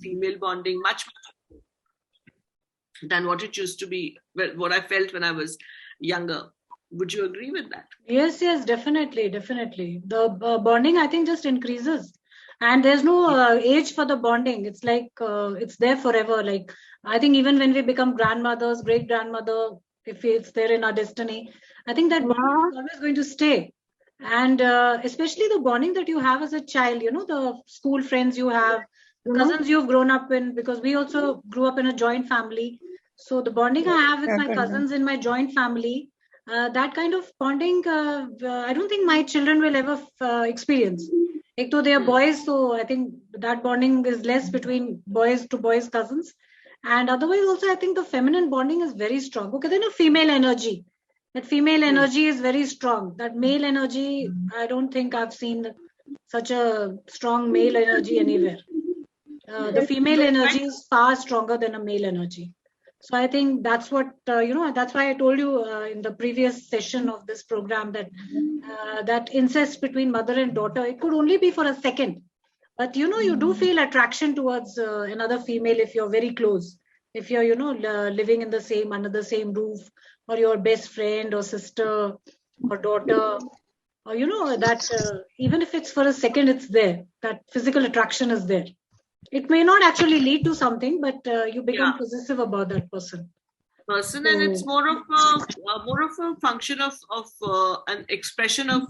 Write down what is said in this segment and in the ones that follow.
female bonding much than what it used to be, what I felt when I was younger. Would you agree with that? Yes, definitely. The bonding, I think, just increases. And there's no age for the bonding. It's like it's there forever. Like, I think even when we become grandmothers, great grandmother, if it's there in our destiny, I think that bonding is always going to stay. And especially the bonding that you have as a child, the school friends you have, the cousins you've grown up in, because we also grew up in a joint family. So the bonding I have with my cousins in my joint family, that kind of bonding, I don't think my children will ever experience. Ek to they are boys, so I think that bonding is less between boys to boys cousins. And otherwise also, I think the feminine bonding is very strong. Okay, then a female energy. That female energy is very strong. That male energy, I don't think I've seen such a strong male energy anywhere. The female energy is far stronger than a male energy. So I think that's what, that's why I told you in the previous session of this program that that incest between mother and daughter, it could only be for a second. But, you do feel attraction towards another female if you're very close. If you're, living in under the same roof, or your best friend or sister or daughter, or, that even if it's for a second, it's there. That physical attraction is there. It may not actually lead to something, but you become possessive about that person. And it's more of a function of an expression of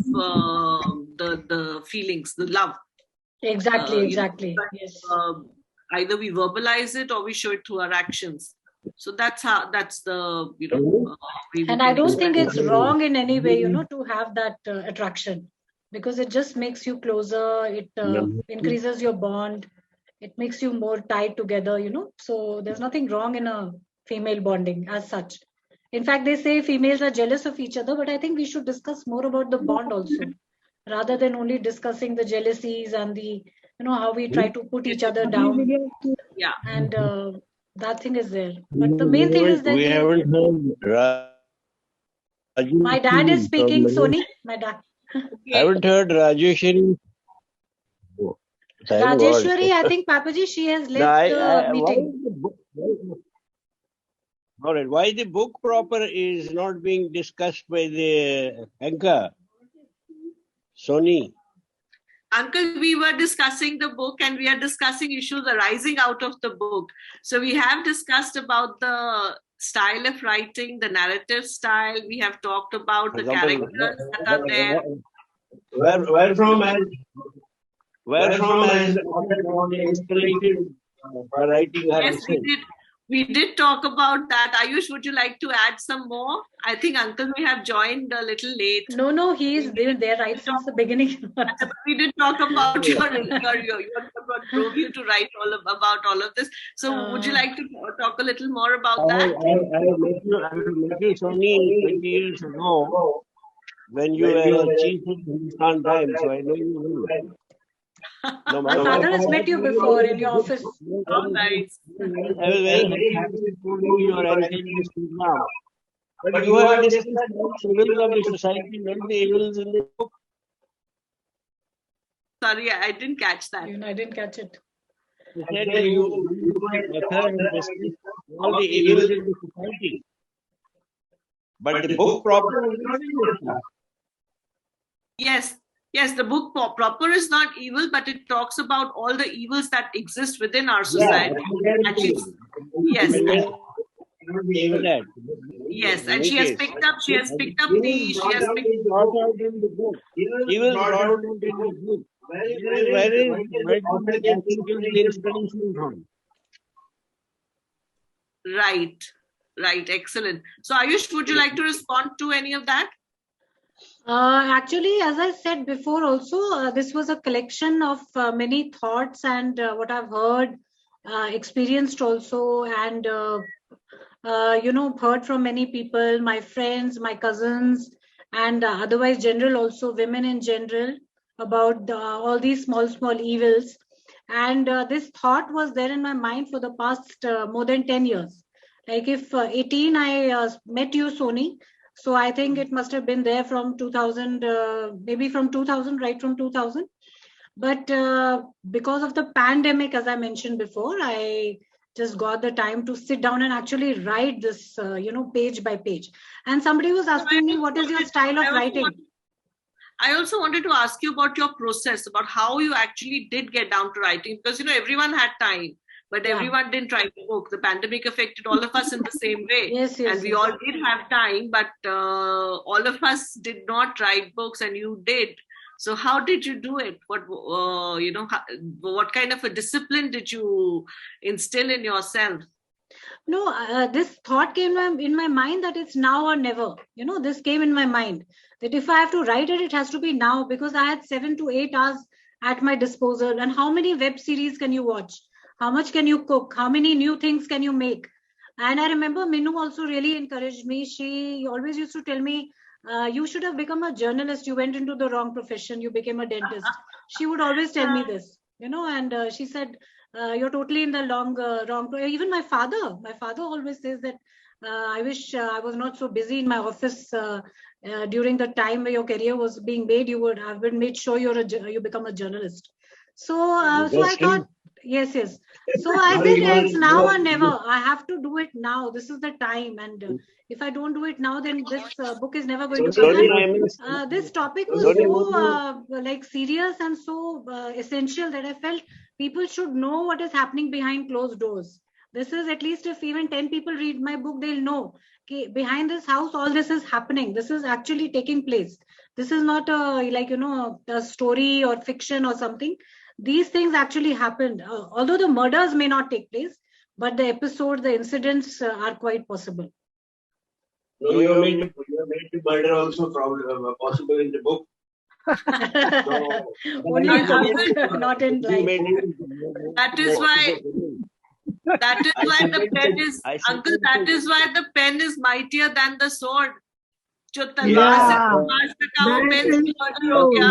the feelings, the love. Exactly. Yes. Either we verbalize it or we show it through our actions. So that's the and I don't think it's wrong in any way, to have that attraction, because it just makes you closer. It increases your bond. It makes you more tied together, So there's nothing wrong in a female bonding as such. In fact, they say females are jealous of each other, but I think we should discuss more about the bond also, rather than only discussing the jealousies and the, how we try to put each other down. Yeah. And that thing is there. But the main thing is that we haven't heard my dad is speaking, Soni. My dad. I haven't heard Rajeshwari. Rajeshwari, I think Papaji, she has left the meeting. All right. Why the book proper is not being discussed by the anchor, Soni? Uncle, we were discussing the book and we are discussing issues arising out of the book. So we have discussed about the style of writing, the narrative style. We have talked about the characters that are there. Where from has inspiration for writing her Yes, we did talk about that. Ayush, would you like to add some more? I think Uncle may have joined a little late. No, he's been there right since the beginning. We did talk about what drove you to write about all of this. So would you like to talk a little more about that? I met you, Soni, 20 years ago when you were chief of Hindustan Times, so I know you well. No, my father has met you before in your office. Oh, nice. I was very happy to know you are entering this program. But you have discussed the evils of the society, not the evils in the book. Sorry, I didn't catch that. I didn't catch it. You said that you discussed all the evils in the society. But the book proper is not evil. Yes, the book proper is not evil, but it talks about all the evils that exist within our society. Yes, and she has picked up the evil brought out in the book. Where is the inspiration from? Right, excellent. So Ayush, would you like to respond to any of that? Actually, as I said before also, this was a collection of many thoughts and what I've heard, experienced also, and heard from many people, my friends, my cousins, and otherwise general also, women in general, about all these small evils. And this thought was there in my mind for the past more than 10 years. Like if 18, I met you, Soni. So I think it must have been there from 2000, maybe from 2000, right from 2000. But because of the pandemic, as I mentioned before, I just got the time to sit down and actually write this, page by page. And somebody was asking me, what is your style of writing? I also wanted to ask you about your process, about how you actually did get down to writing, because everyone had time, but everyone didn't write the book. The pandemic affected all of us in the same way. Yes, and we all did have time, but all of us did not write books, and you did. So how did you do it? What kind of a discipline did you instill in yourself? No, this thought came in my mind that it's now or never. This came in my mind that if I have to write it, it has to be now, because I had 7 to 8 hours at my disposal. And how many web series can you watch? How much can you cook? How many new things can you make? And I remember Minu also really encouraged me. She always used to tell me, you should have become a journalist. You went into the wrong profession. You became a dentist. She would always tell me this, and she said, you're totally in the wrong. Even my father always says that, I wish I was not so busy in my office during the time where your career was being made. You would have been made sure you become a journalist. So I thought, yes. So I said, it's now or never. I have to do it now. This is the time. And if I don't do it now, then this book is never going to come. This topic was so serious and so essential that I felt people should know what is happening behind closed doors. This is, at least if even 10 people read my book, they'll know, okay, behind this house, all this is happening. This is actually taking place. This is not a story or fiction or something. These things actually happened. Although the murders may not take place, but the episodes, the incidents are quite possible. No, you have made the murder also possible in the book. Only in the book, not in life. That is why the pen is, uncle, that is why the pen is mightier than the sword. जो तलवार से मार सका वो pen से murder हो गया